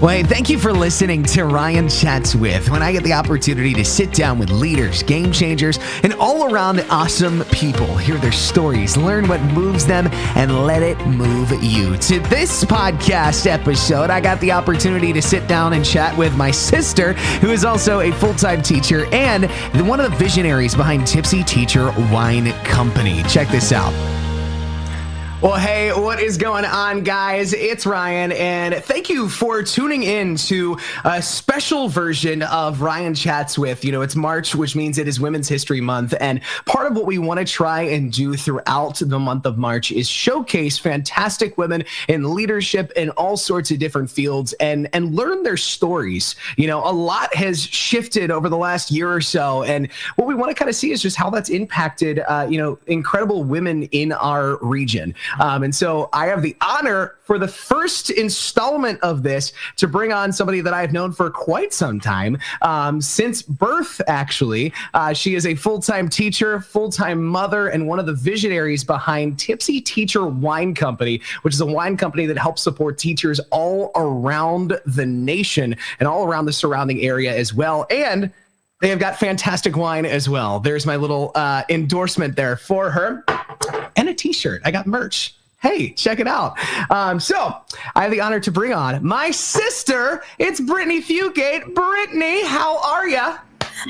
Well, hey, thank you for listening to Ryan Chats With, when I get the opportunity to sit down with leaders, game changers, and all around awesome people, hear their stories, learn what moves them, and let it move you. To this podcast episode, I got the opportunity to sit down and chat with my sister, who is also a full-time teacher and one of the visionaries behind Tipsy Teacher Wine Company. Check this out. Well, hey, what is going on, guys? It's Ryan, and thank you for tuning in to a special version of Ryan Chats With. You know, it's March, which means it is Women's History Month, and part of what we want to try and do throughout the month of March is showcase fantastic women in leadership in all sorts of different fields and learn their stories. You know, a lot has shifted over the last year or so, and what we want to kind of see is just how that's impacted, incredible women in our region. And so I have the honor for the first installment of this to bring on somebody that I've known for quite some time, since birth, actually. She is a full-time teacher, full-time mother, and one of the visionaries behind Tipsy Teacher Wine Company, which is a wine company that helps support teachers all around the nation and all around the surrounding area as well. And they have got fantastic wine as well. There's my little endorsement there for her. And a t-shirt. I got merch. Hey, check it out. So I have the honor to bring on my sister. It's Brittany Fugate. Brittany, how are ya?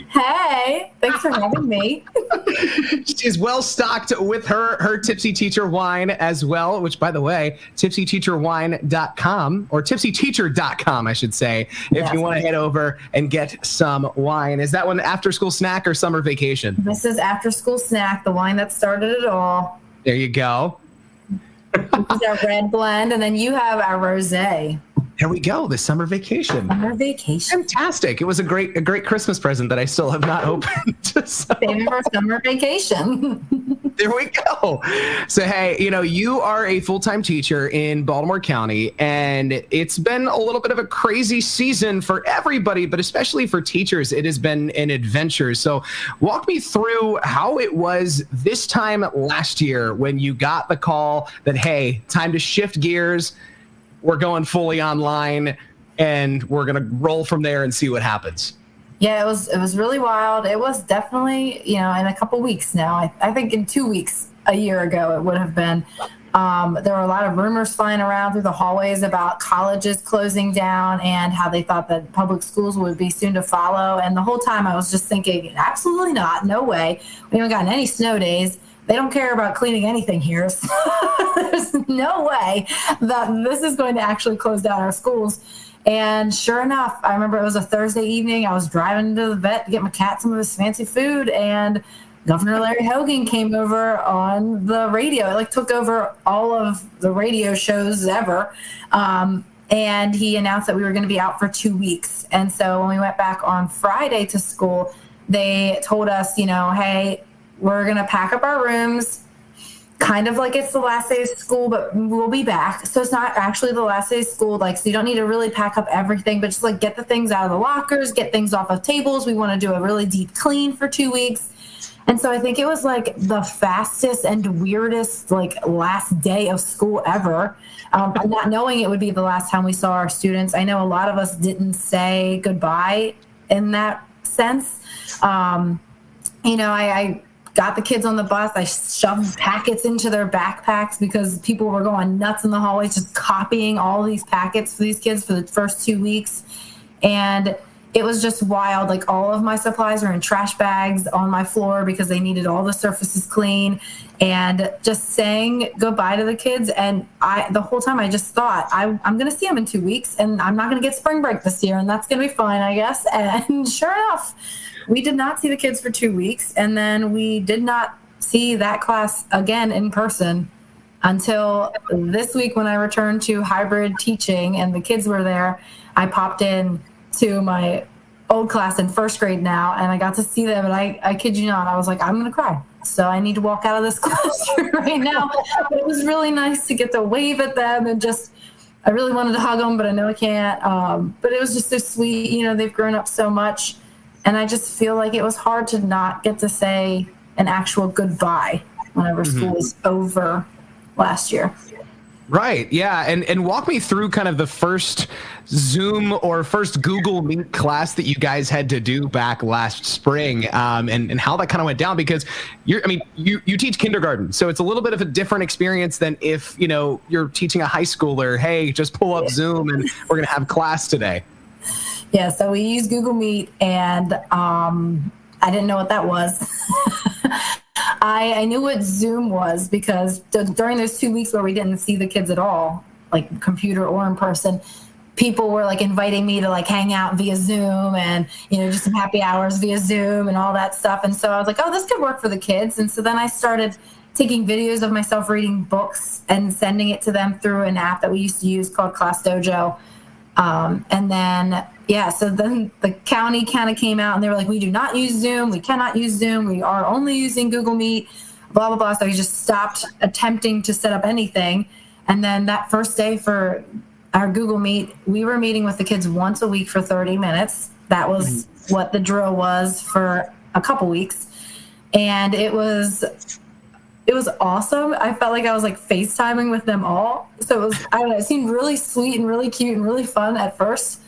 Hey, thanks for having me. She's well stocked with her Tipsy Teacher wine as well, which, by the way, tipsyteacherwine.com or tipsyteacher.com, I should say, if you want to head over and get some wine. Is that one after school snack or summer vacation? This is after school snack, the wine that started it all. There you go. This is our red blend, and then you have our rosé. There we go. The summer vacation. Summer vacation. Fantastic. It was a great Christmas present that I still have not opened. So. Same for summer vacation. There we go. So, hey, you are a full-time teacher in Baltimore County, and it's been a little bit of a crazy season for everybody, but especially for teachers, it has been an adventure. So walk me through how it was this time last year when you got the call that, hey, time to shift gears. We're going fully online, and we're going to roll from there and see what happens. Yeah, it was really wild. It was definitely, in a couple weeks now. I think in 2 weeks, a year ago, it would have been. There were a lot of rumors flying around through the hallways about colleges closing down and how they thought that public schools would be soon to follow. And the whole time I was just thinking, absolutely not. No way. We haven't gotten any snow days. They don't care about cleaning anything here. So there's no way that this is going to actually close down our schools. And sure enough, I remember it was a Thursday evening. I was driving to the vet to get my cat some of his fancy food, and Governor Larry Hogan came over on the radio. It took over all of the radio shows ever. And he announced that we were going to be out for 2 weeks. And so when we went back on Friday to school, they told us, hey, we're going to pack up our rooms, kind of like it's the last day of school, but we'll be back. So it's not actually the last day of school. So you don't need to really pack up everything, but just get the things out of the lockers, get things off of tables. We want to do a really deep clean for 2 weeks. And so I think it was the fastest and weirdest last day of school ever. Not knowing it would be the last time we saw our students. I know a lot of us didn't say goodbye in that sense. I got the kids on the bus. I shoved packets into their backpacks because people were going nuts in the hallways, just copying all these packets for these kids for the first 2 weeks. And it was just wild. All of my supplies are in trash bags on my floor because they needed all the surfaces clean, and just saying goodbye to the kids. And the whole time I just thought, I'm going to see them in 2 weeks, and I'm not going to get spring break this year, and that's going to be fine, I guess. And sure enough, we did not see the kids for 2 weeks, and then we did not see that class again in person until this week when I returned to hybrid teaching and the kids were there. I popped in to my old class in first grade now, and I got to see them, and I kid you not, I was like, I'm going to cry. So I need to walk out of this classroom right now. But it was really nice to get to wave at them, and I really wanted to hug them, but I know I can't. But it was just so sweet. They've grown up so much. And I just feel like it was hard to not get to say an actual goodbye whenever school was over last year. Right. Yeah. And walk me through kind of the first Zoom or first Google Meet class that you guys had to do back last spring, and how that kind of went down, because you teach kindergarten, so it's a little bit of a different experience than if, you're teaching a high schooler. Hey, just pull up Zoom and we're going to have class today. Yeah. So we use Google Meet, and I didn't know what that was. I knew what Zoom was because during those 2 weeks where we didn't see the kids at all, like computer or in person, people were like inviting me to like hang out via Zoom and, just some happy hours via Zoom and all that stuff. And so I was like, oh, this could work for the kids. And so then I started taking videos of myself reading books and sending it to them through an app that we used to use called Class Dojo. And then, so then the county kind of came out and they were like, we do not use Zoom. We cannot use Zoom. We are only using Google Meet, blah, blah, blah. So we just stopped attempting to set up anything. And then that first day for our Google Meet, we were meeting with the kids once a week for 30 minutes. That was what the drill was for a couple weeks. And it was awesome. I felt like I was like FaceTiming with them all. So it seemed really sweet and really cute and really fun at first.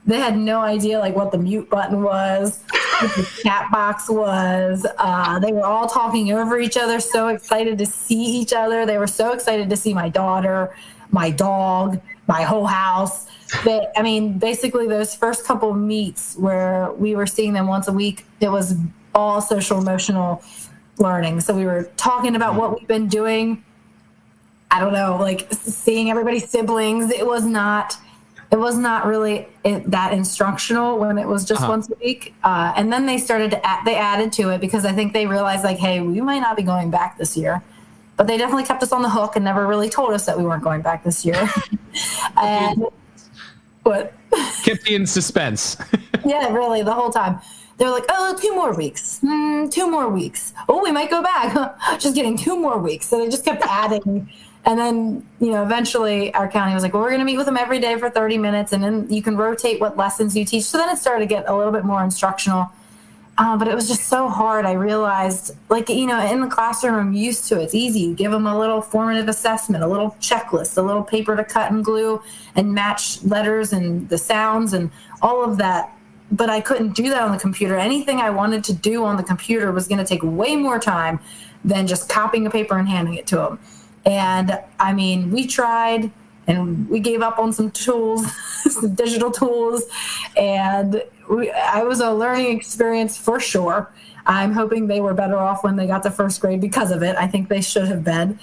They had no idea like what the mute button was, what the chat box was. They were all talking over each other, so excited to see each other. They were so excited to see my daughter, my dog, my whole house. Basically those first couple meets where we were seeing them once a week, it was all social emotional learning. So we were talking about what we've been doing. I don't know, like seeing everybody's siblings. It was not really that instructional when it was just once a week. And then they they added to it because I think they realized like, hey, we might not be going back this year, but they definitely kept us on the hook and never really told us that we weren't going back this year. And what? Kept you in suspense. Yeah, really, the whole time. They were like, oh, 2 more weeks. 2 more weeks. Oh, we might go back. Just kidding, 2 more weeks. So they just kept adding. And then, eventually our county was like, well, we're going to meet with them every day for 30 minutes. And then you can rotate what lessons you teach. So then it started to get a little bit more instructional. But it was just so hard. I realized, like, in the classroom, I'm used to it. It's easy. You give them a little formative assessment, a little checklist, a little paper to cut and glue and match letters and the sounds and all of that. But I couldn't do that on the computer. Anything I wanted to do on the computer was going to take way more time than just copying a paper and handing it to them. And we tried and we gave up on some tools, some digital tools, and I was a learning experience for sure. I'm hoping they were better off when they got to first grade because of it. I think they should have been,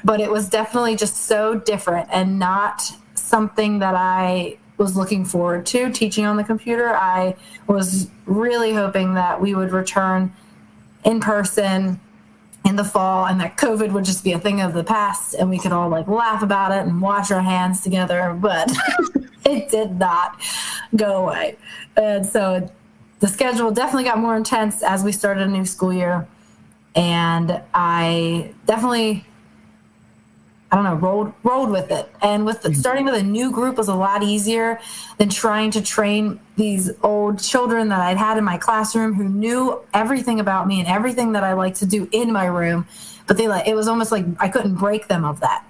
but it was definitely just so different and not something that I was looking forward to teaching on the computer. I was really hoping that we would return in person in the fall and that COVID would just be a thing of the past and we could all like laugh about it and wash our hands together, but it did not go away. And so the schedule definitely got more intense as we started a new school year. And I definitely, rolled with it. And starting with a new group was a lot easier than trying to train these old children that I'd had in my classroom who knew everything about me and everything that I like to do in my room. But it was almost like I couldn't break them of that,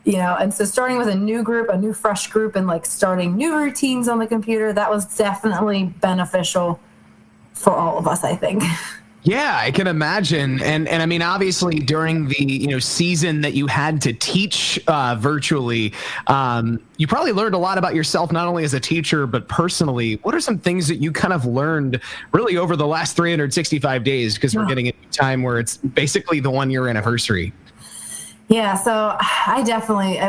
And so starting with a new group, a new fresh group, and like starting new routines on the computer, that was definitely beneficial for all of us, I think. Yeah, I can imagine. And obviously during the, season that you had to teach virtually, you probably learned a lot about yourself, not only as a teacher, but personally. What are some things that you kind of learned really over the last 365 days? Because we're getting into a time where it's basically the 1-year anniversary. Yeah, so I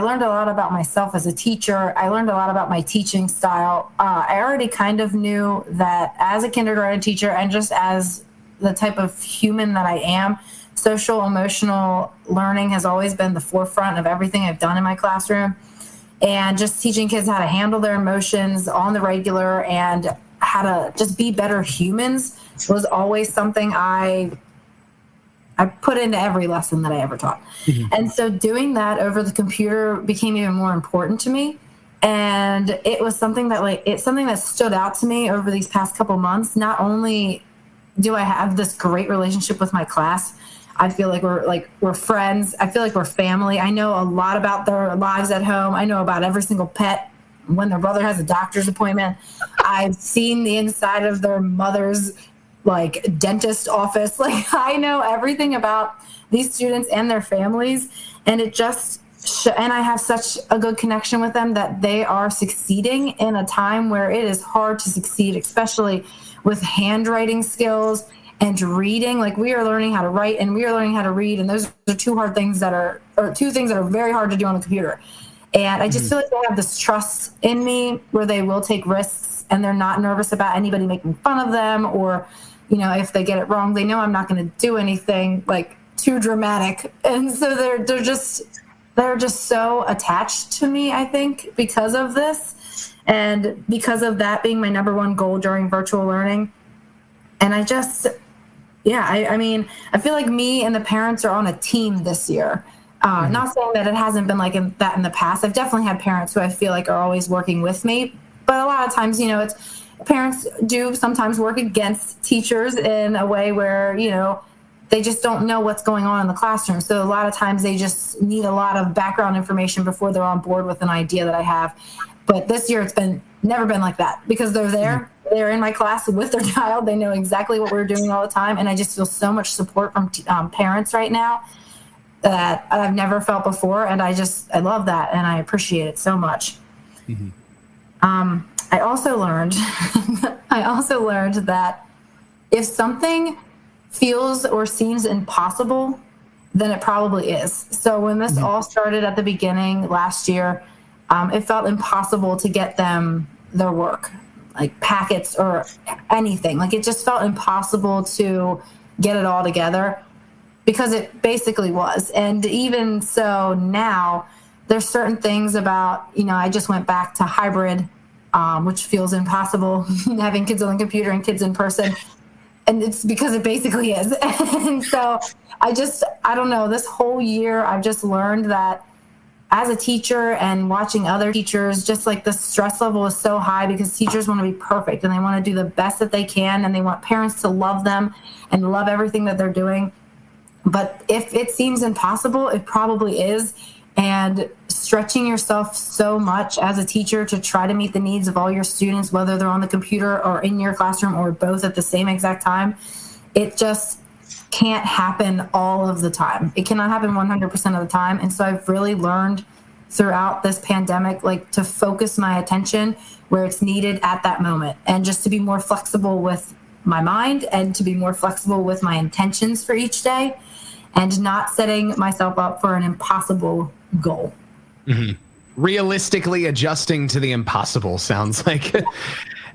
learned a lot about myself as a teacher. I learned a lot about my teaching style. I already kind of knew that as a kindergarten teacher and just as the type of human that I am, social emotional learning has always been the forefront of everything I've done in my classroom. And just teaching kids how to handle their emotions on the regular and how to just be better humans was always something I put into every lesson that I ever taught. Mm-hmm. And so doing that over the computer became even more important to me. And it was something that stood out to me over these past couple months. Not only do I have this great relationship with my class, I feel like we're friends. I feel like we're family. I know a lot about their lives at home. I know about every single pet. When their brother has a doctor's appointment, I've seen the inside of their mother's like dentist office. Like I know everything about these students and their families, and it just and I have such a good connection with them that they are succeeding in a time where it is hard to succeed, especially with handwriting skills and reading. Like we are learning how to write and we are learning how to read, and those are two things that are very hard to do on the computer. And I just feel like they have this trust in me where they will take risks and they're not nervous about anybody making fun of them, or, you know, if they get it wrong, they know I'm not going to do anything like too dramatic. And so they're just so attached to me, I think, because of this and because of that being my number one goal during virtual learning. And I just, I mean, I feel like me and the parents are on a team this year. Not saying that it hasn't been like that in the past. I've definitely had parents who I feel like are always working with me. But a lot of times, you know, it's parents do sometimes work against teachers in a way where, you know, they just don't know what's going on in the classroom. So a lot of times they just need a lot of background information before they're on board with an idea that I have. But this year it's never been like that because they're there. They're in my class with their child. They know exactly what we're doing all the time. And I just feel so much support from parents right now that I've never felt before. And I love that. And I appreciate it so much. Mm-hmm. I also learned that if something feels or seems impossible, then it probably is. So when this all started at the beginning last year, it felt impossible to get them their work, like packets or anything. Like it just felt impossible to get it all together, because it basically was. And even so now, there's certain things about, you know, I just went back to hybrid, which feels impossible, having kids on the computer and kids in person. And it's because it basically is. And so I don't know, this whole year, I've just learned that as a teacher and watching other teachers, just like the stress level is so high because teachers want to be perfect and they want to do the best that they can. And they want parents to love them and love everything that they're doing. But if it seems impossible, it probably is. And stretching yourself so much as a teacher to try to meet the needs of all your students, whether they're on the computer or in your classroom or both at the same exact time, it just can't happen all of the time. It cannot happen 100% of the time. And so I've really learned throughout this pandemic, like to focus my attention where it's needed at that moment and just to be more flexible with my mind and to be more flexible with my intentions for each day and not setting myself up for an impossible goal. Mm-hmm. Realistically adjusting to the impossible sounds like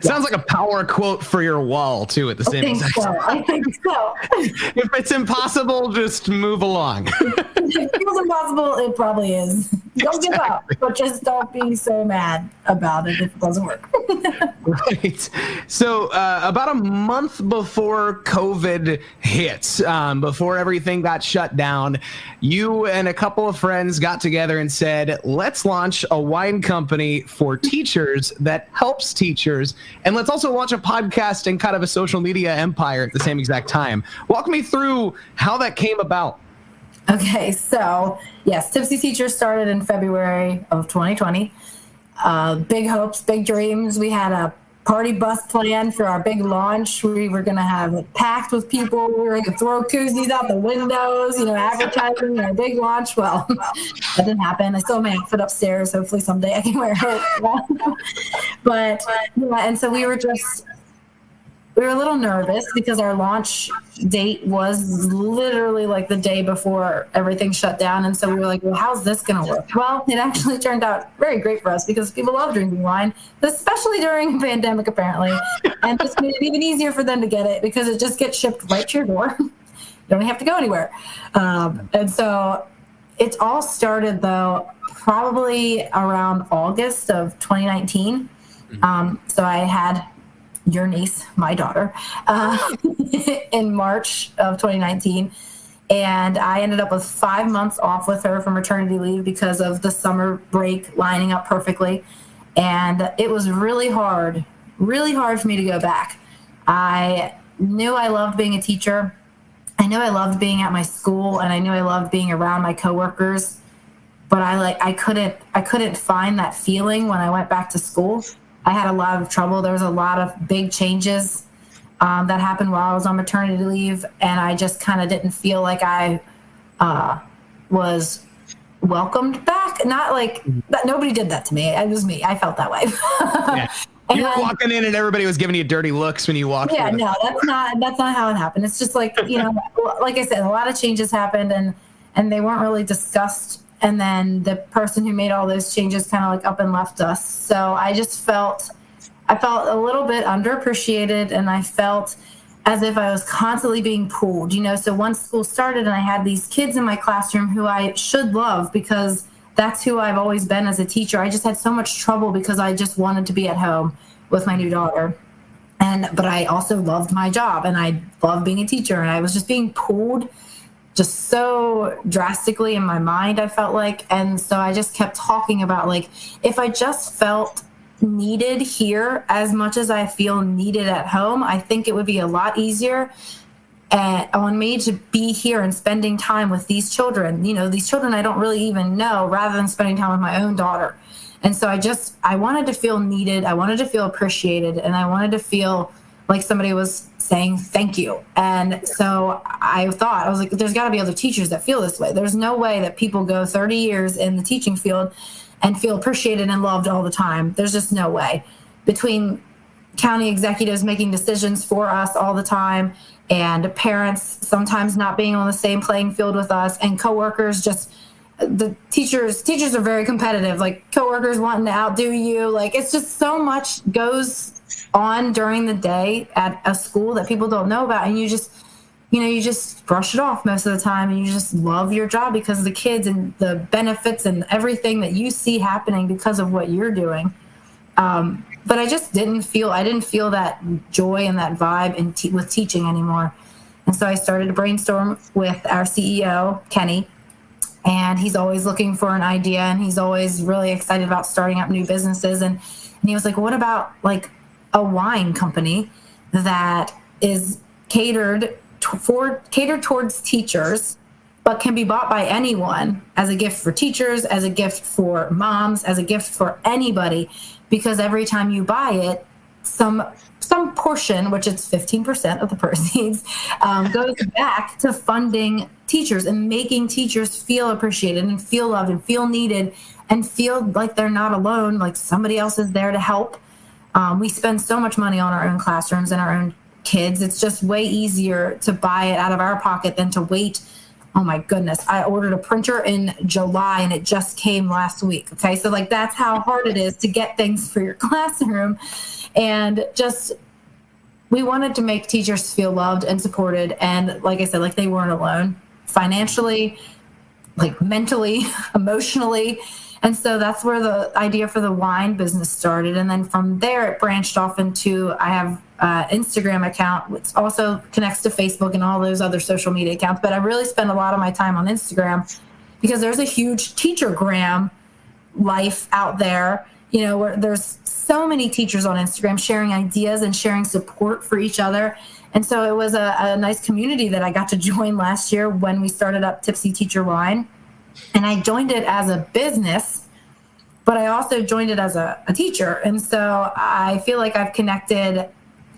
sounds like a power quote for your wall too at the same time. I think so. If it's impossible, just move along. If it feels impossible, it probably is. Don't give up, but just don't be so mad about it if it doesn't work. Right. So about a month before COVID hit, before everything got shut down, you and a couple of friends got together and said, let's launch a wine company for teachers that helps teachers. And let's also launch a podcast and kind of a social media empire at the same exact time. Walk me through how that came about. Okay, so yes, Tipsy Teacher started in February of 2020. Big hopes, big dreams. We had a party bus planned for our big launch. We were going to have it packed with people. We were going to throw koozies out the windows, you know, advertising our big launch. Well, that didn't happen. I still have my outfit upstairs. Hopefully someday I can wear it. But yeah, and so we were a little nervous because our launch date was literally like the day before everything shut down. And so we were like, well, how's this going to work? Well, it actually turned out very great for us because people love drinking wine, especially during a pandemic, apparently. And this made it even easier for them to get it because it just gets shipped right to your door. You don't have to go anywhere. And so it all started, though, probably around August of 2019. So I had your niece, my daughter, in March of 2019. And I ended up with 5 months off with her from maternity leave because of the summer break lining up perfectly. And it was really hard for me to go back. I knew I loved being a teacher. I knew I loved being at my school, and I knew I loved being around my coworkers, but I couldn't find that feeling when I went back to school. I had a lot of trouble. There was a lot of big changes that happened while I was on maternity leave, and I just kind of didn't feel like I was welcomed back. Not like that. Nobody did that to me. It was me. I felt that way. Yeah. You were walking in and everybody was giving you dirty looks when you walked. Yeah, no, that's not how it happened. It's just like, like I said, a lot of changes happened and they weren't really discussed. And then the person who made all those changes kind of like up and left us. So I felt a little bit underappreciated, and I felt as if I was constantly being pulled, So once school started and I had these kids in my classroom who I should love because that's who I've always been as a teacher. I just had so much trouble because I just wanted to be at home with my new daughter. But I also loved my job, and I loved being a teacher, and I was just being pulled just so drastically in my mind, I felt like. And so I just kept talking about, like, if I just felt needed here as much as I feel needed at home, I think it would be a lot easier on me to be here and spending time with these children, these children I don't really even know, rather than spending time with my own daughter. And so I wanted to feel needed. I wanted to feel appreciated, and I wanted to feel like somebody was saying thank you. And so I was like, there's got to be other teachers that feel this way. There's no way that people go 30 years in the teaching field and feel appreciated and loved all the time. There's just no way. Between county executives making decisions for us all the time, and parents sometimes not being on the same playing field with us, and coworkers the teachers are very competitive, like coworkers wanting to outdo you. Like, it's just so much goes on during the day at a school that people don't know about. And you just brush it off most of the time, and you just love your job because of the kids and the benefits and everything that you see happening because of what you're doing. But I just didn't feel that joy and that vibe with teaching anymore. And so I started to brainstorm with our CEO, Kenny, and he's always looking for an idea, and he's always really excited about starting up new businesses. And he was like, what about like a wine company that is catered towards teachers, but can be bought by anyone as a gift for teachers, as a gift for moms, as a gift for anybody, because every time you buy it, some portion, which is 15% of the proceeds, goes back to funding teachers and making teachers feel appreciated and feel loved and feel needed and feel like they're not alone, like somebody else is there to help. We spend so much money on our own classrooms and our own kids. It's just way easier to buy it out of our pocket than to wait. Oh my goodness. I ordered a printer in July and it just came last week. Okay. So like, that's how hard it is to get things for your classroom. And we wanted to make teachers feel loved and supported. And like I said, like they weren't alone financially, like mentally, emotionally. And so that's where the idea for the wine business started. And then from there, it branched off into, I have an Instagram account, which also connects to Facebook and all those other social media accounts. But I really spend a lot of my time on Instagram because there's a huge teachergram life out there, where there's so many teachers on Instagram sharing ideas and sharing support for each other. And so it was a nice community that I got to join last year when we started up Tipsy Teacher Wine. And I joined it as a business, but I also joined it as a teacher. And so I feel like I've connected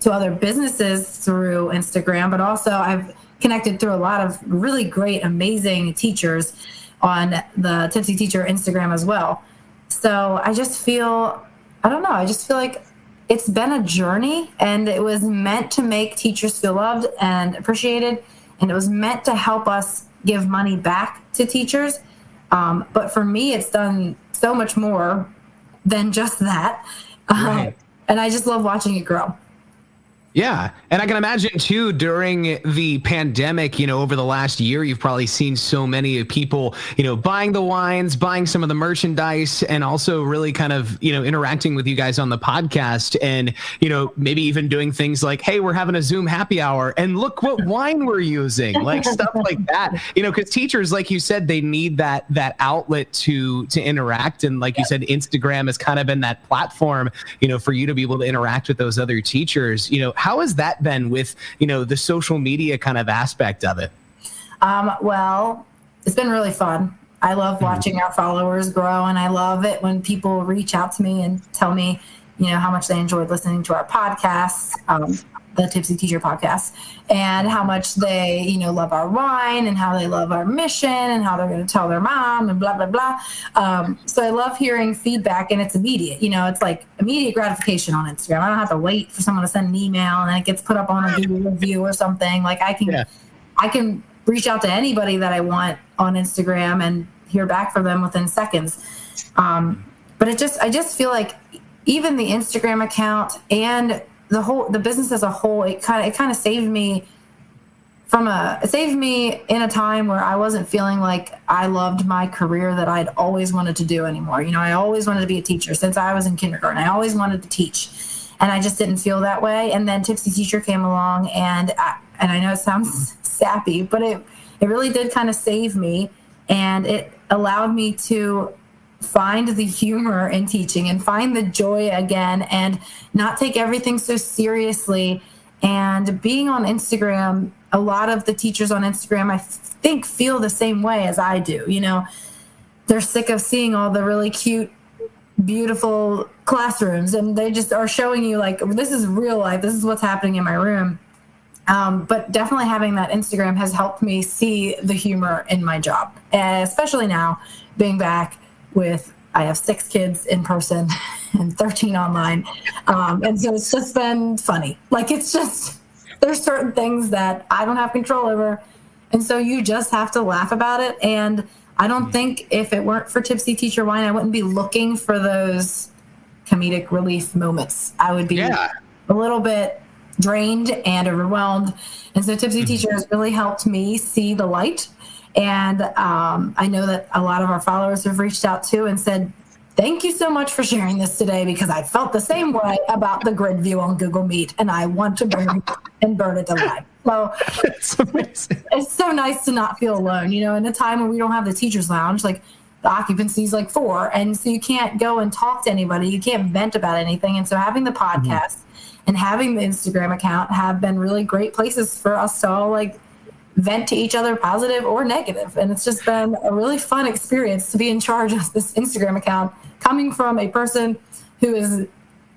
to other businesses through Instagram, but also I've connected through a lot of really great, amazing teachers on the Tipsy Teacher Instagram as well. So I just feel like it's been a journey, and it was meant to make teachers feel loved and appreciated. And it was meant to help us give money back to teachers. But for me, it's done so much more than just that. Right. And I just love watching it grow. Yeah. And I can imagine too, during the pandemic, over the last year, you've probably seen so many people, buying the wines, buying some of the merchandise, and also really kind of, interacting with you guys on the podcast, and, maybe even doing things like, hey, we're having a Zoom happy hour and look what wine we're using, like stuff like that, because teachers, like you said, they need that outlet to interact. And like you said, Instagram has kind of been that platform, for you to be able to interact with those other teachers. How has that been with, the social media kind of aspect of it? Well, it's been really fun. I love watching our followers grow, and I love it when people reach out to me and tell me, how much they enjoyed listening to our podcasts, the Tipsy Teacher podcast, and how much they, love our wine and how they love our mission and how they're going to tell their mom and blah, blah, blah. So I love hearing feedback, and it's immediate. It's like immediate gratification on Instagram. I don't have to wait for someone to send an email and then it gets put up on a Google review or something. Like I can reach out to anybody that I want on Instagram and hear back from them within seconds. But I just feel like even the Instagram account and the business as a whole, it kind of saved me in a time where I wasn't feeling like I loved my career that I'd always wanted to do anymore. I always wanted to be a teacher since I was in kindergarten. I always wanted to teach, and I just didn't feel that way. And then Tipsy Teacher came along, and I know it sounds sappy, but it really did kind of save me, and it allowed me to find the humor in teaching and find the joy again and not take everything so seriously. And being on Instagram, a lot of the teachers on Instagram, I think, feel the same way as I do. They're sick of seeing all the really cute, beautiful classrooms, and they just are showing you like, this is real life. This is what's happening in my room. But definitely having that Instagram has helped me see the humor in my job, especially now being back I have 6 kids in person and 13 online. And so it's just been funny. Like, there's certain things that I don't have control over. And so you just have to laugh about it. And I don't think if it weren't for Tipsy Teacher Wine, I wouldn't be looking for those comedic relief moments. I would be a little bit drained and overwhelmed. And so Tipsy Teacher has really helped me see the light. And I know that a lot of our followers have reached out too and said, thank you so much for sharing this today, because I felt the same way about the grid view on Google Meet, and I want to burn it to life. So it's amazing. It's so nice to not feel alone, in a time when we don't have the teacher's lounge, like the occupancy is like 4. And so you can't go and talk to anybody. You can't vent about anything. And so having the podcast and having the Instagram account have been really great places for us to all vent to each other, positive or negative. And it's just been a really fun experience to be in charge of this Instagram account, coming from a person who has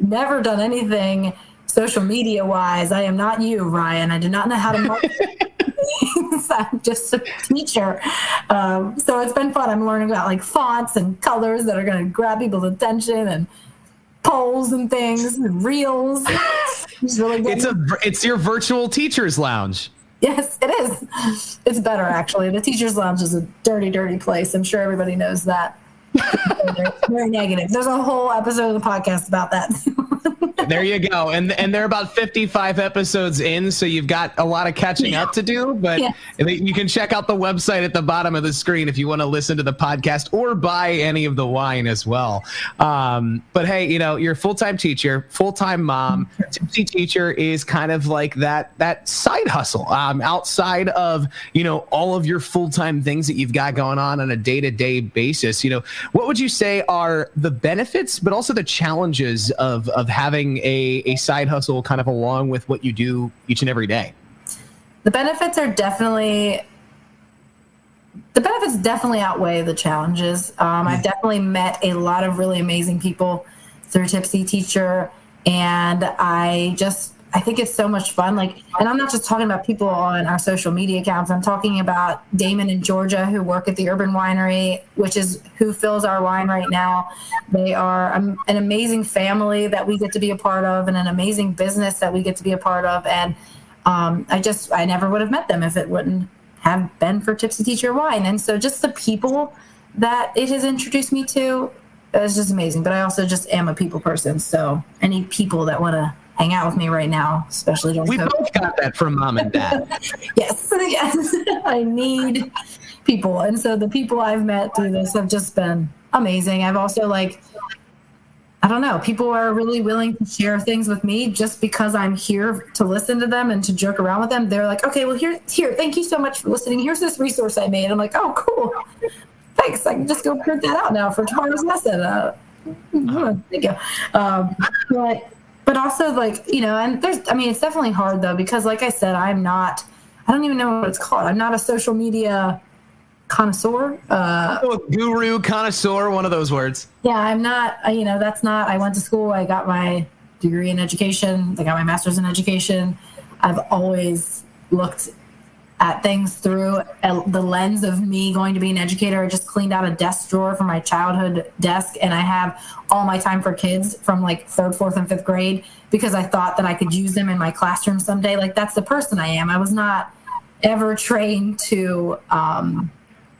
never done anything social media wise. I am not you, Ryan. I do not know how to market things. I'm just a teacher. So it's been fun. I'm learning about fonts and colors that are going to grab people's attention, and polls and things and reels. It's really good. It's your virtual teacher's lounge. Yes, it is. It's better, actually. The teacher's lounge is a dirty, dirty place. I'm sure everybody knows that. It's very negative. There's a whole episode of the podcast about that. There you go. And they're about 55 episodes in, so you've got a lot of catching up to do. But you can check out the website at the bottom of the screen if you want to listen to the podcast or buy any of the wine as well. But hey, you're a full-time teacher, full-time mom. Tipsy Teacher is kind of like that side hustle outside of all of your full-time things that you've got going on a day-to-day basis. What would you say are the benefits, but also the challenges of having a side hustle kind of along with what you do each and every day? The benefits definitely outweigh the challenges. I've definitely met a lot of really amazing people through Tipsy Teacher, and I think it's so much fun. And I'm not just talking about people on our social media accounts. I'm talking about Damon and Georgia, who work at the Urban Winery, which is who fills our wine right now. They are an amazing family that we get to be a part of, and an amazing business that we get to be a part of. And I never would have met them if it wouldn't have been for Tipsy Teacher Wine. And so just the people that it has introduced me to is just amazing. But I also just am a people person. So any people that want to hang out with me right now, especially during we COVID. Both got that from mom and dad. Yes. I need people. And so the people I've met through this have just been amazing. I've also people are really willing to share things with me just because I'm here to listen to them and to joke around with them. They're like, okay, well, here, thank you so much for listening. Here's this resource I made. I'm like, oh, cool. Thanks. I can just go print that out now for tomorrow's lesson. Thank you. But but also like, and it's definitely hard though, because like I said, I don't even know what it's called. I'm not a social media connoisseur. Guru, connoisseur, one of those words. Yeah, I'm not, I went to school. I got my degree in education. I got my master's in education. I've always looked at things through the lens of me going to be an educator. I just cleaned out a desk drawer from my childhood desk, and I have all my time for kids from like 3rd, 4th, and 5th grade because I thought that I could use them in my classroom someday. Like, that's the person I am. I was not ever trained to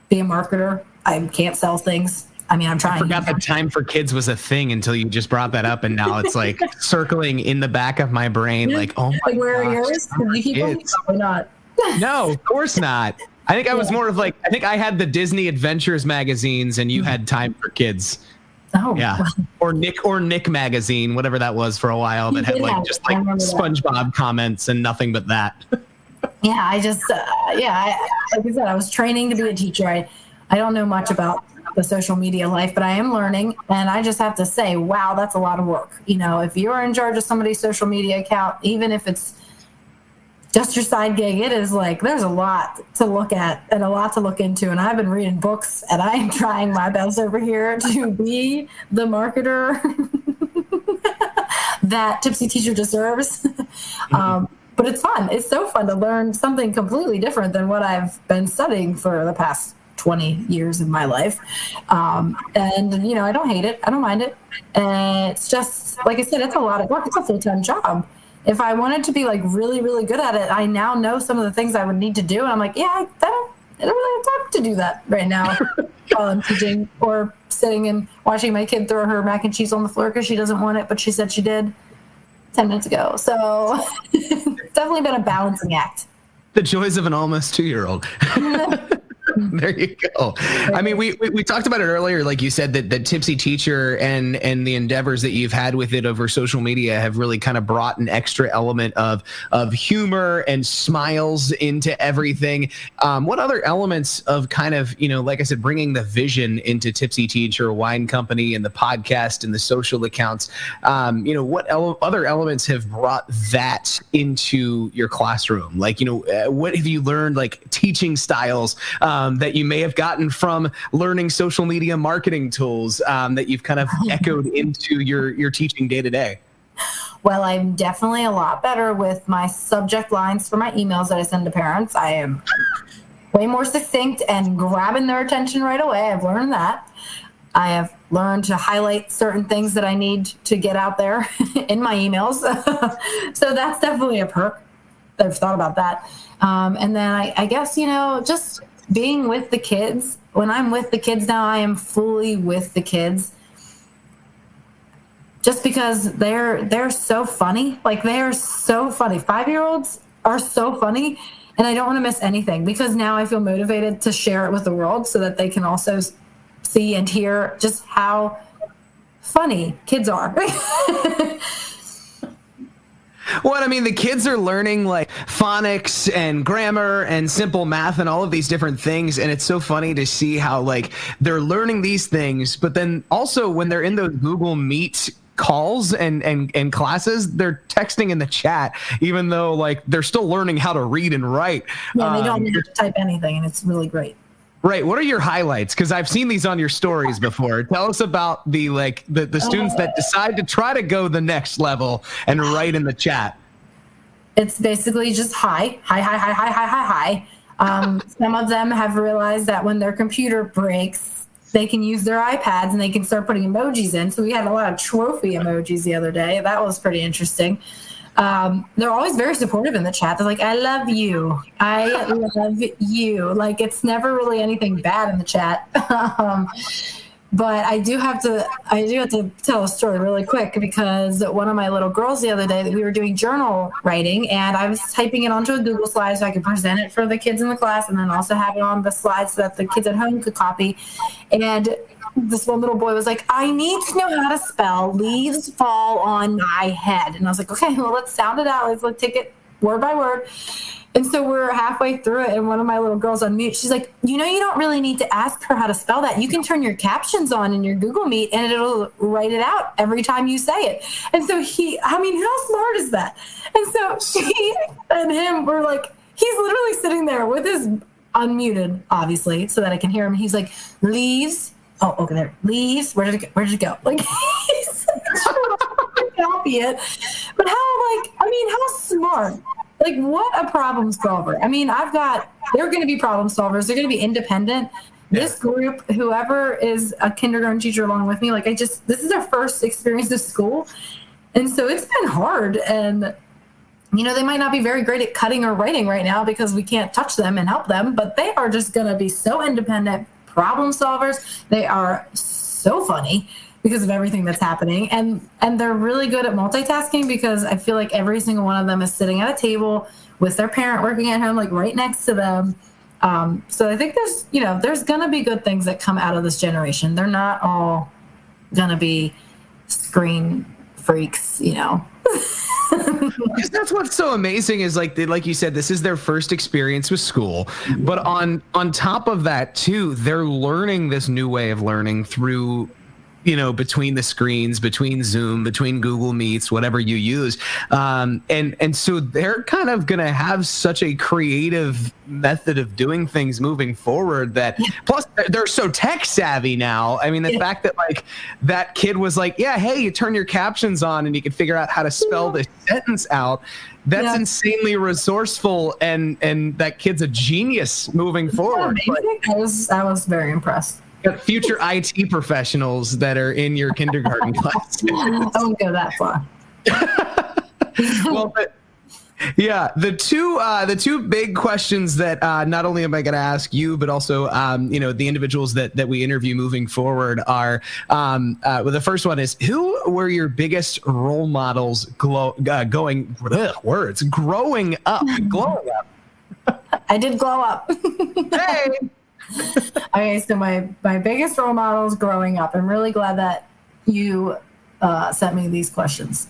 be a marketer. I can't sell things. I mean, I'm trying. I forgot that time for kids was a thing until you just brought that up, and now it's like circling in the back of my brain. Like, oh my god, where are yours? Did you keep them? Probably not. No, of course not. I think I was more of like, I think I had the Disney Adventures magazines, and you had Time for Kids. Oh, yeah, or Nick magazine, whatever that was for a while, that had like just like SpongeBob comments and nothing but that. Yeah, I just like I said, I was training to be a teacher. I don't know much about the social media life, but I am learning, and I just have to say, wow, that's a lot of work. If you're in charge of somebody's social media account, even if it's just your side gig, it is like there's a lot to look at and a lot to look into. And I've been reading books, and I am trying my best over here to be the marketer that Tipsy Teacher deserves. But it's fun. It's so fun to learn something completely different than what I've been studying for the past 20 years of my life. And, I don't hate it. I don't mind it. And it's just, like I said, it's a lot of work. It's a full-time job. If I wanted to be like really, really good at it, I now know some of the things I would need to do. And I'm like, yeah, I don't really have time to do that right now while I'm teaching or sitting and watching my kid throw her mac and cheese on the floor because she doesn't want it, but she said she did 10 minutes ago. So it's definitely been a balancing act. The joys of an almost 2-year-old. There you go. I mean, we talked about it earlier. Like you said, that Tipsy Teacher and the endeavors that you've had with it over social media have really kind of brought an extra element of humor and smiles into everything. What other elements of kind of, like I said, bringing the vision into Tipsy Teacher Wine Company and the podcast and the social accounts, what other elements have brought that into your classroom? Like, what have you learned, like teaching styles, that you may have gotten from learning social media marketing tools that you've kind of echoed into your teaching day to day? Well, I'm definitely a lot better with my subject lines for my emails that I send to parents. I am way more succinct and grabbing their attention right away. I've learned that. I have learned to highlight certain things that I need to get out there in my emails. So that's definitely a perk. I've thought about that. And then I guess, just being with the kids. When I'm with the kids now, I am fully with the kids. Just because they're so funny. Like, they are so funny. 5-year-olds are so funny, and I don't want to miss anything because now I feel motivated to share it with the world so that they can also see and hear just how funny kids are. Well, I mean, the kids are learning like phonics and grammar and simple math and all of these different things. And it's so funny to see how like they're learning these things. But then also when they're in those Google Meet calls and classes, they're texting in the chat, even though like they're still learning how to read and write. Yeah, they don't have to type anything. And it's really great. Right. What are your highlights? Because I've seen these on your stories before. Tell us about the students that decide to try to go the next level and write in the chat. It's basically just hi. Some of them have realized that when their computer breaks, they can use their iPads and they can start putting emojis in. So we had a lot of trophy emojis the other day. That was pretty interesting. They're always very supportive in the chat. They're like, I love you. I love you. Like, it's never really anything bad in the chat. But I do have to tell a story really quick because one of my little girls the other day, we were doing journal writing and I was typing it onto a Google slide so I could present it for the kids in the class and then also have it on the slides so that the kids at home could copy. And this one little boy was like, I need to know how to spell leaves fall on my head. And I was like, okay, well, let's sound it out. Let's take it word by word. And so we're halfway through it, and one of my little girls on mute, she's like, you don't really need to ask her how to spell that. You can turn your captions on in your Google Meet, and it'll write it out every time you say it. And so how smart is that? And so she and him were like, he's literally sitting there with his unmuted, obviously, so that I can hear him. He's like, leaves. Oh, okay, there. Leaves. Where did it go? Like, he's trying to copy it. But how smart. Like, what a problem solver. I mean, they're going to be problem solvers. They're going to be independent. Yeah. This group, whoever is a kindergarten teacher along with me, this is their first experience of school. And so it's been hard. And, they might not be very great at cutting or writing right now because we can't touch them and help them, but they are just going to be so independent problem solvers. They are so funny because of everything that's happening. And they're really good at multitasking because I feel like every single one of them is sitting at a table with their parent working at home, like right next to them. So I think there's going to be good things that come out of this generation. They're not all going to be screen freaks, Because that's what's so amazing is like you said, this is their first experience with school. But on top of that, too, they're learning this new way of learning through between the screens, between Zoom, between Google Meets, whatever you use. And so they're kind of going to have such a creative method of doing things moving forward that plus they're so tech savvy now. I mean, the fact that that kid was like, yeah, hey, you turn your captions on and you can figure out how to spell this sentence out. That's insanely resourceful. And that kid's a genius moving forward. I was very impressed. Future IT professionals that are in your kindergarten class. I won't go that far. Well, but yeah, the two big questions that not only am I going to ask you, but also the individuals that we interview moving forward are. Well, the first one is, who were your biggest role models growing up? I did glow up. Hey. Okay, so my biggest role models growing up. I'm really glad that you sent me these questions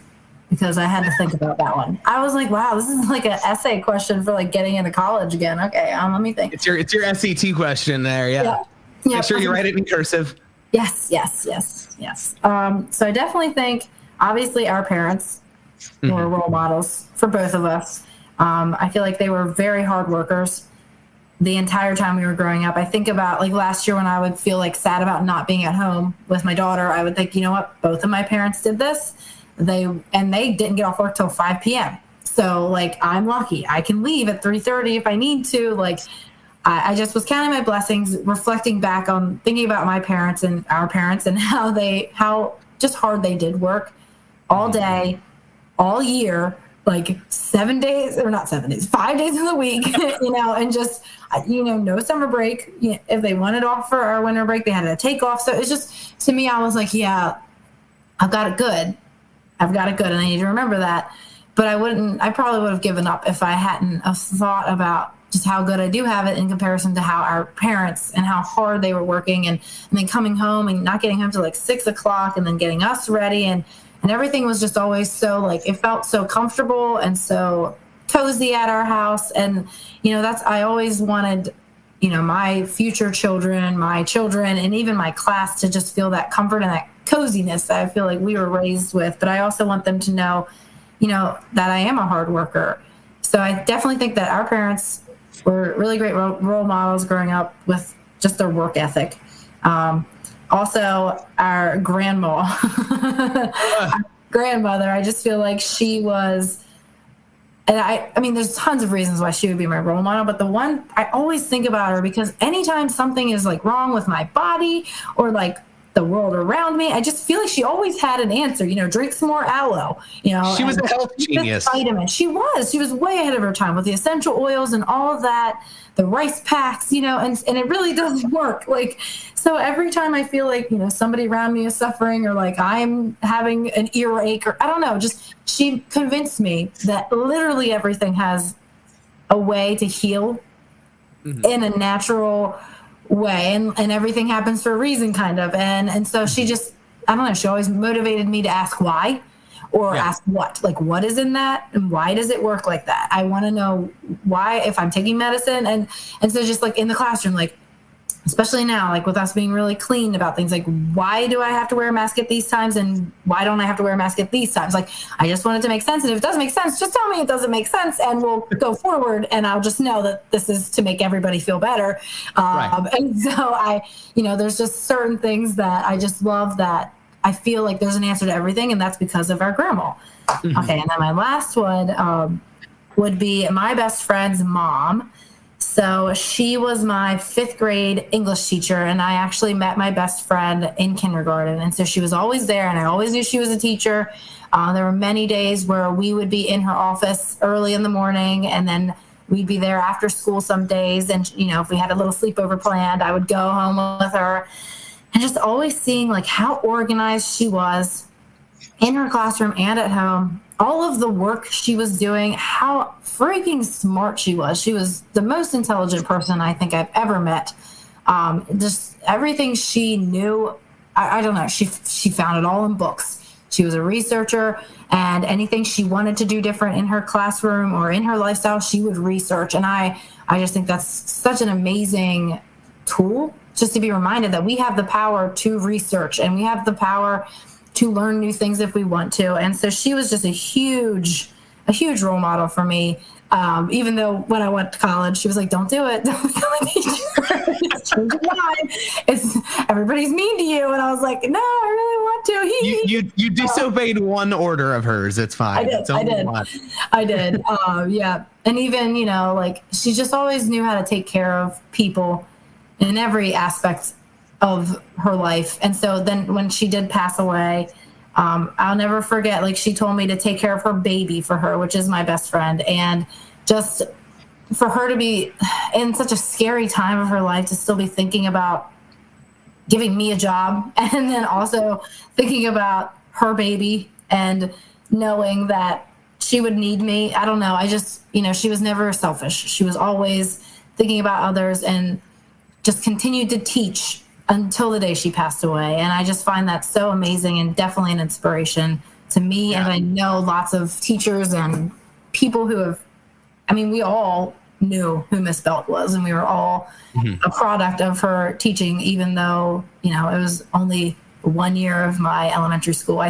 because I had to think about that one. I was like, wow, this is like an essay question for getting into college again. Okay, let me think. It's your SAT question there, yeah. Make sure you write it in cursive. Yes. So I definitely think, obviously, our parents were role models for both of us. I feel like they were very hard workers the entire time we were growing up. I think about last year when I would feel sad about not being at home with my daughter, I would think, you know what, both of my parents did this. They didn't get off work till 5 p.m. So I'm lucky. I can leave at 3:30 if I need to. I just was counting my blessings, reflecting back on thinking about my parents and our parents and how just hard they did work all day, all year, 7 days, or not 7 days, 5 days in the week, and just, no summer break. If they wanted off for our winter break, they had to take off. So it's just, to me, I was like, yeah, I've got it good. And I need to remember that. But I probably would have given up if I hadn't have thought about just how good I do have it in comparison to how our parents and how hard they were working and then coming home and not getting home till 6 o'clock and then getting us ready. And everything was just always so it felt so comfortable and so cozy at our house. And, I always wanted, my future children, my children, and even my class to just feel that comfort and that coziness that I feel like we were raised with. But I also want them to know, that I am a hard worker. So I definitely think that our parents were really great role models growing up with just their work ethic. Also, our grandmother, I just feel like she was, and I mean, there's tons of reasons why she would be my role model, but the one I always think about her because anytime something is wrong with my body or the world around me, I just feel like she always had an answer. Drink some more aloe. She was a health genius. Vitamin. She was way ahead of her time with the essential oils and all of that, the rice packs, and it really does work. So every time I feel somebody around me is suffering or I'm having an earache or I don't know, just she convinced me that literally everything has a way to heal in a natural way and everything happens for a reason kind of. And so she just, I don't know, she always motivated me to ask why or ask what, like, what is in that and why does it work like that? I want to know why, if I'm taking medicine. And so just like in the classroom, like, especially now, like with us being really clean about things, like, why do I have to wear a mask at these times and why don't I have to wear a mask at these times? Like, I just want it to make sense. And if it doesn't make sense, just tell me it doesn't make sense and we'll go forward, and I'll just know that this is to make everybody feel better. Right. And so there's just certain things that I just love, that I feel like there's an answer to everything, and that's because of our grandma. Mm-hmm. Okay, and then my last one would be my best friend's mom. So she was my 5th grade English teacher, and I actually met my best friend in kindergarten. And so she was always there, and I always knew she was a teacher. There were many days where we would be in her office early in the morning, and then we'd be there after school some days. And, if we had a little sleepover planned, I would go home with her. And just always seeing like how organized she was in her classroom and at home, all of the work she was doing, how freaking smart she was. She was the most intelligent person I think I've ever met. Just everything she knew, I don't know, she found it all in books. She was a researcher, and anything she wanted to do different in her classroom or in her lifestyle, she would research. And I just think that's such an amazing tool, just to be reminded that we have the power to research and we have the power to learn new things if we want to. And so she was just a huge role model for me. Even though when I went to college, she was like, don't do it. Don't become a teacher. It's change your mind. Everybody's mean to you. And I was like, no, I really want to. You disobeyed one order of hers. It's fine. I did. Yeah. And even, like she just always knew how to take care of people in every aspect of her life. And so then when she did pass away, I'll never forget, like she told me to take care of her baby for her, which is my best friend. And just for her to be in such a scary time of her life, to still be thinking about giving me a job and then also thinking about her baby and knowing that she would need me. I don't know. I just, she was never selfish. She was always thinking about others and just continued to teach until the day she passed away. And I just find that so amazing and definitely an inspiration to me. Yeah. And I know lots of teachers and people who have, we all knew who Miss Belt was, and we were all a product of her teaching, even though, it was only 1 year of my elementary school.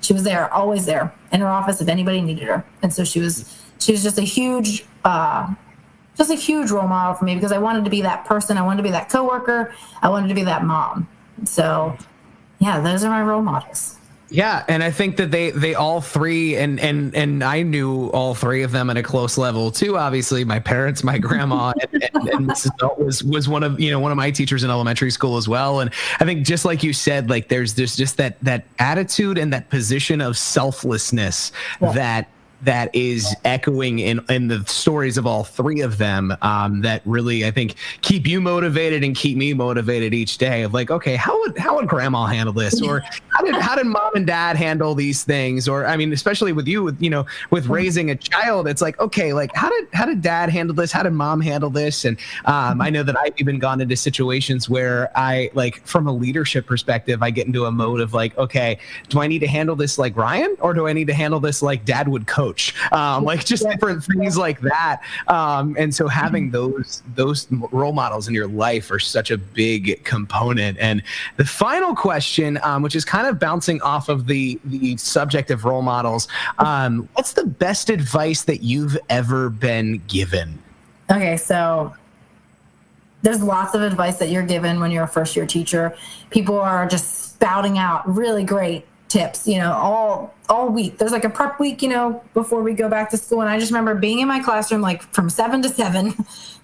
She was there, always there in her office if anybody needed her. And so she was just a huge role model for me, because I wanted to be that person. I wanted to be that coworker. I wanted to be that mom. So yeah, those are my role models. Yeah. And I think that they all three, and I knew all three of them at a close level too. Obviously my parents, my grandma, and Mrs. Belt was one of my teachers in elementary school as well. And I think just like you said, like there's just that attitude and that position of selflessness that is echoing in the stories of all three of them, that really, I think, keep you motivated and keep me motivated each day of like, okay, how would grandma handle this? Or how did mom and dad handle these things? Or, especially with you, with raising a child, it's like, okay, like how did dad handle this? How did mom handle this? And I know that I've even gone into situations where I, like, from a leadership perspective, I get into a mode of like, okay, do I need to handle this like Ryan, or do I need to handle this like dad would coach? Like just different things like that. And so having those role models in your life are such a big component. And the final question, which is kind of bouncing off of the subject of role models, what's the best advice that you've ever been given? Okay, so there's lots of advice that you're given when you're a first year teacher. People are just spouting out really great tips, all week. There's like a prep week, before we go back to school. And I just remember being in my classroom, like from 7 to 7,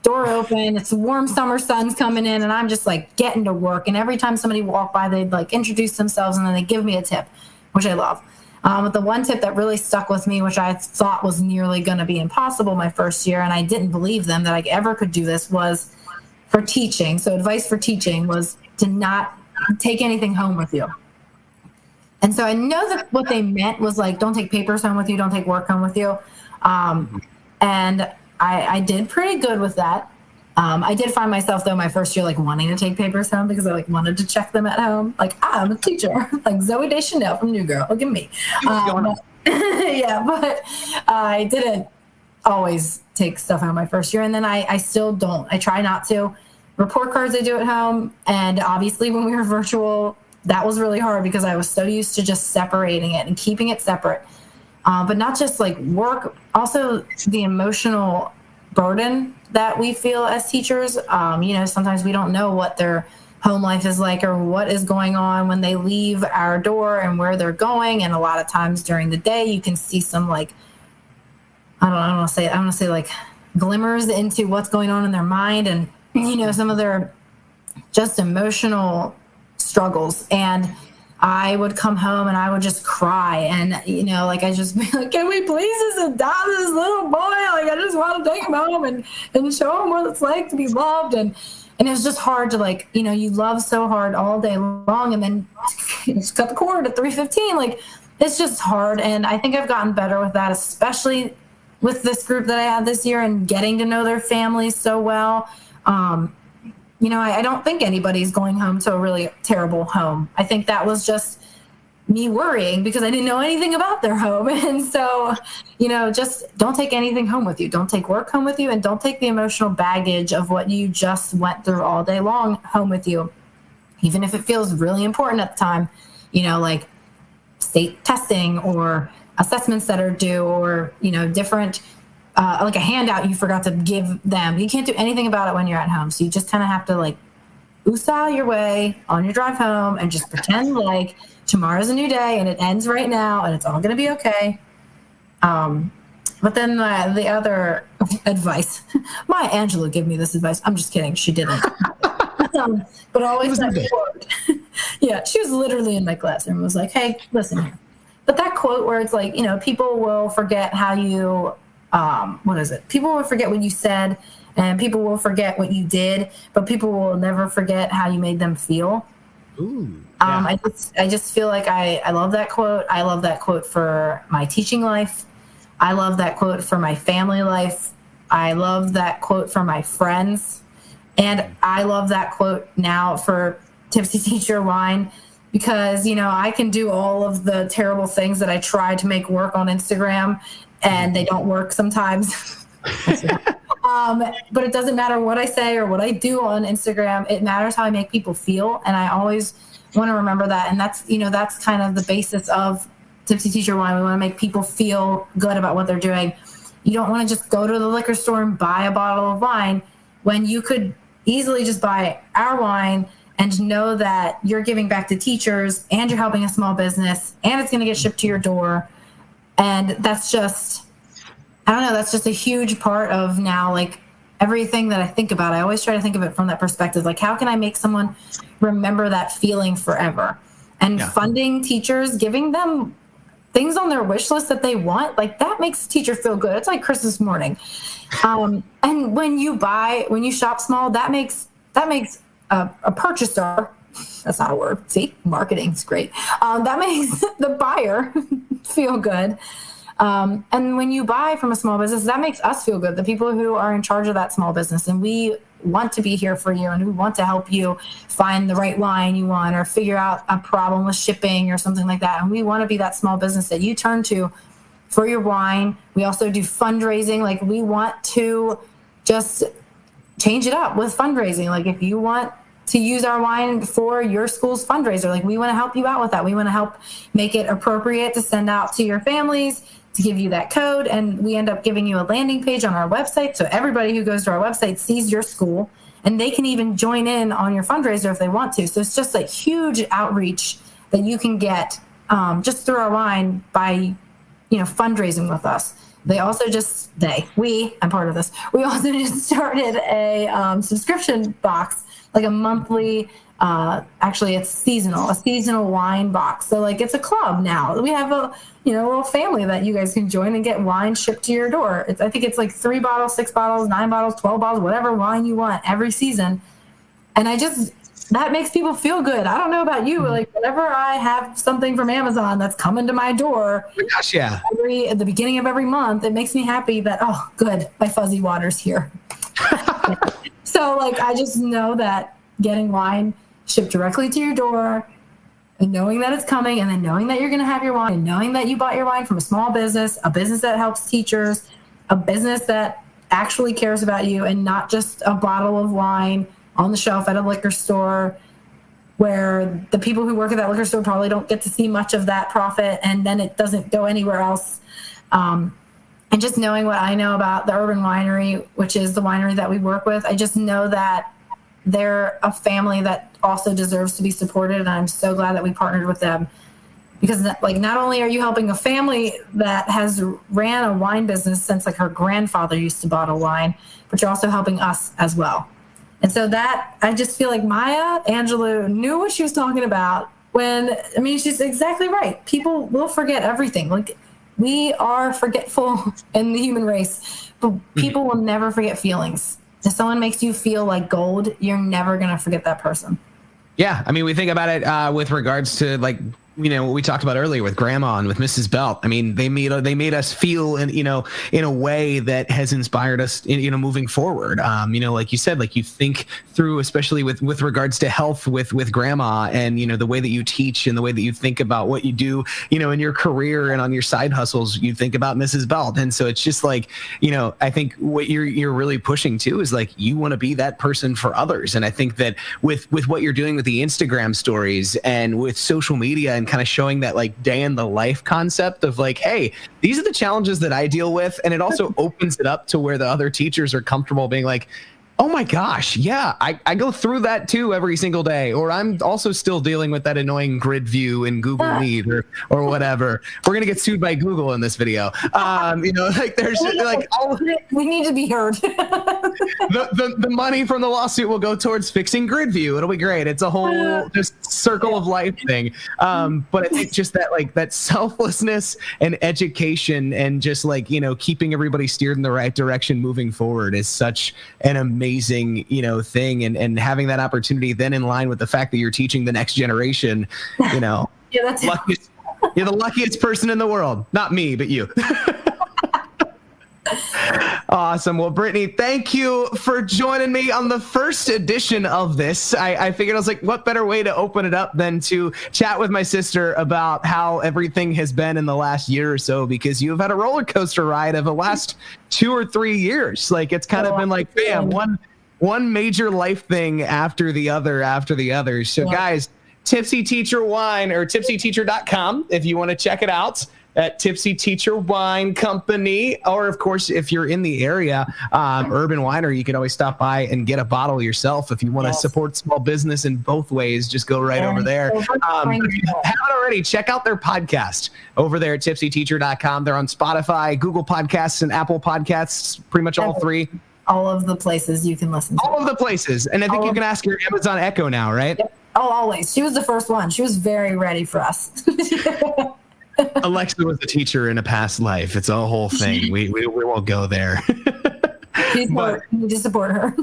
door open, it's warm summer sun's coming in, and I'm just like getting to work. And every time somebody walked by, they'd like introduce themselves and then they give me a tip, which I love. But the one tip that really stuck with me, which I thought was nearly going to be impossible my first year, and I didn't believe them that I ever could do this, was for teaching. So advice for teaching was to not take anything home with you. And so I know that what they meant was like, don't take papers home with you, don't take work home with you. And I did pretty good with that. I did find myself though my first year like wanting to take papers home because I like wanted to check them at home. Like I'm a teacher, like Zoe Deschanel from New Girl. Look at me. Yeah, but I didn't always take stuff home my first year, and then I still don't. I try not to. Report cards I do at home, and obviously when we were virtual, that was really hard because I was so used to just separating it and keeping it separate. But not just like work, also the emotional burden that we feel as teachers. Sometimes we don't know what their home life is like or what is going on when they leave our door and where they're going. And a lot of times during the day, you can see some like, I don't want to say like glimmers into what's going on in their mind and, some of their just emotional struggles. And I would come home and I would just cry. And, I just be like, can we please just adopt this little boy? Like, I just want to take him home and show him what it's like to be loved. And it was just hard to like, you love so hard all day long and then just cut the cord at 3:15. Like, it's just hard. And I think I've gotten better with that, especially with this group that I had this year and getting to know their families so well. I don't think anybody's going home to a really terrible home. I think that was just me worrying because I didn't know anything about their home. And so, just don't take anything home with you. Don't take work home with you, and don't take the emotional baggage of what you just went through all day long home with you, even if it feels really important at the time, like state testing or assessments that are due or, different like a handout you forgot to give them. You can't do anything about it when you're at home. So you just kind of have to like woosah your way on your drive home and just pretend like tomorrow's a new day and it ends right now and it's all going to be okay. But then the other advice, Maya Angelou gave me this advice. I'm just kidding. She didn't. But always that quote. Yeah, she was literally in my classroom and was like, hey, listen here. But that quote where it's like, people will forget how you people will forget what you said and people will forget what you did, but people will never forget how you made them feel. Ooh, yeah. I just feel like I love that quote. I love that quote for my teaching life. I love that quote for my family life. I love that quote for my friends. And I love that quote now for Tipsy Teacher Wine because, I can do all of the terrible things that I try to make work on Instagram and they don't work sometimes. But it doesn't matter what I say or what I do on Instagram. It matters how I make people feel. And I always want to remember that. And that's kind of the basis of Tipsy Teacher Wine. We want to make people feel good about what they're doing. You don't want to just go to the liquor store and buy a bottle of wine when you could easily just buy our wine and know that you're giving back to teachers and you're helping a small business and it's going to get shipped to your door. And that's just, that's just a huge part of now, like everything that I think about. I always try to think of it from that perspective. Like, how can I make someone remember that feeling forever? And funding teachers, giving them things on their wish list that they want, like that makes a teacher feel good. It's like Christmas morning. And when you shop small, that makes a purchaser, that's not a word. See, marketing's great. That makes the buyer feel good. And when you buy from a small business, that makes us feel good, the people who are in charge of that small business. And we want to be here for you and we want to help you find the right wine you want or figure out a problem with shipping or something like that. And we want to be that small business that you turn to for your wine. We also do fundraising. Like, we want to just change it up with fundraising. Like, if you want to use our wine for your school's fundraiser, like, we want to help you out with that. We want to help make it appropriate to send out to your families, to give you that code. And we end up giving you a landing page on our website. So everybody who goes to our website sees your school and they can even join in on your fundraiser if they want to. So it's just a huge outreach that you can get just through our wine by, fundraising with us. I'm part of this. We also just started a subscription box, like a monthly, actually it's a seasonal wine box. So like, it's a club now. We have a little family that you guys can join and get wine shipped to your door. I think it's like 3 bottles, 6 bottles, 9 bottles, 12 bottles, whatever wine you want every season. And that makes people feel good. I don't know about you, like whenever I have something from Amazon that's coming to my door, oh my gosh, yeah, at the beginning of every month, it makes me happy that, oh, good, my fuzzy water's here. So like, I just know that getting wine shipped directly to your door and knowing that it's coming, and then knowing that you're going to have your wine, and knowing that you bought your wine from a small business, a business that helps teachers, a business that actually cares about you, and not just a bottle of wine on the shelf at a liquor store where the people who work at that liquor store probably don't get to see much of that profit, and then it doesn't go anywhere else. And just knowing what I know about the Urban Winery, which is the winery that we work with, I just know that they're a family that also deserves to be supported. And I'm so glad that we partnered with them, because like, not only are you helping a family that has ran a wine business since like her grandfather used to bottle wine, but you're also helping us as well. And so that, I just feel like Maya Angelou knew what she was talking about when, I mean, she's exactly right. People will forget everything. Like, we are forgetful in the human race, but people will never forget feelings. If someone makes you feel like gold, you're never going to forget that person. Yeah. I mean, we think about it with regards to like, you know, what we talked about earlier with Grandma and with Mrs. Belt. I mean, they made us feel in a way that has inspired us, moving forward. Like you said, like you think through, especially with regards to health with Grandma, and, the way that you teach and the way that you think about what you do, in your career and on your side hustles, you think about Mrs. Belt. And so it's just like, I think what you're really pushing to is like, you want to be that person for others. And I think that with what you're doing with the Instagram stories and with social media, and kind of showing that like day in the life concept of like, hey, these are the challenges that I deal with. And it also opens it up to where the other teachers are comfortable being like, oh my gosh, yeah, I go through that too every single day. Or I'm also still dealing with that annoying grid view in Google Meet or whatever. We're going to get sued by Google in this video. Like there's like all we need to be heard. the money from the lawsuit will go towards fixing grid view. It'll be great. It's a whole just circle of life thing. But I think just that like that selflessness and education and just like, keeping everybody steered in the right direction moving forward is such an amazing thing, and having that opportunity then in line with the fact that you're teaching the next generation, yeah, that's you're the luckiest person in the world. Not me, but you. Awesome. Well, Brittany, thank you for joining me on the first edition of this. I figured, I was like, what better way to open it up than to chat with my sister about how everything has been in the last year or so, because you've had a roller coaster ride of the last 2 or 3 years. Like, it's kind of been like, bam, one major life thing after the other. So guys, Tipsy Teacher Wine, or tipsyteacher.com, if you want to check it out, at Tipsy Teacher Wine Company. Or of course, if you're in the area, Urban Winery, you can always stop by and get a bottle yourself. If you want to support small business in both ways, just go right over there. If you haven't already, check out their podcast over there at tipsyteacher.com. They're on Spotify, Google Podcasts, and Apple Podcasts, pretty much all three. All of the places you can listen to. All of the places. And I think you can ask your Amazon Echo now, right? Yep. Oh, always. She was the first one. She was very ready for us. Alexa was a teacher in a past life. It's a whole thing. We won't go there. You need to support her.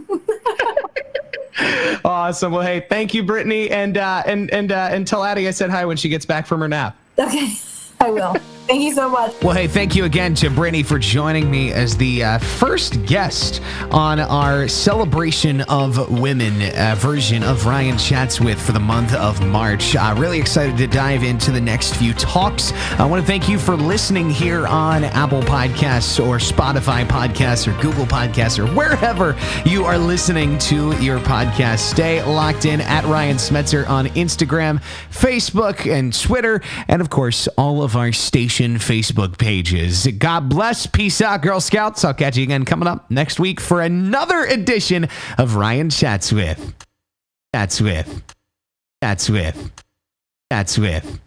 Awesome. Well, hey, thank you, Brittany, and tell Addie I said hi when she gets back from her nap. Okay, I will. Thank you so much. Well, hey, thank you again to Brittany for joining me as the first guest on our Celebration of Women version of Ryan Chats With for the month of March. Really excited to dive into the next few talks. I want to thank you for listening here on Apple Podcasts or Spotify Podcasts or Google Podcasts or wherever you are listening to your podcast. Stay locked in at Ryan Smetzer on Instagram, Facebook, and Twitter, and of course, all of our station Facebook pages. God bless. Peace out, Girl Scouts. I'll catch you again coming up next week for another edition of Ryan Chats With. Chats With. Chats With. Chats With.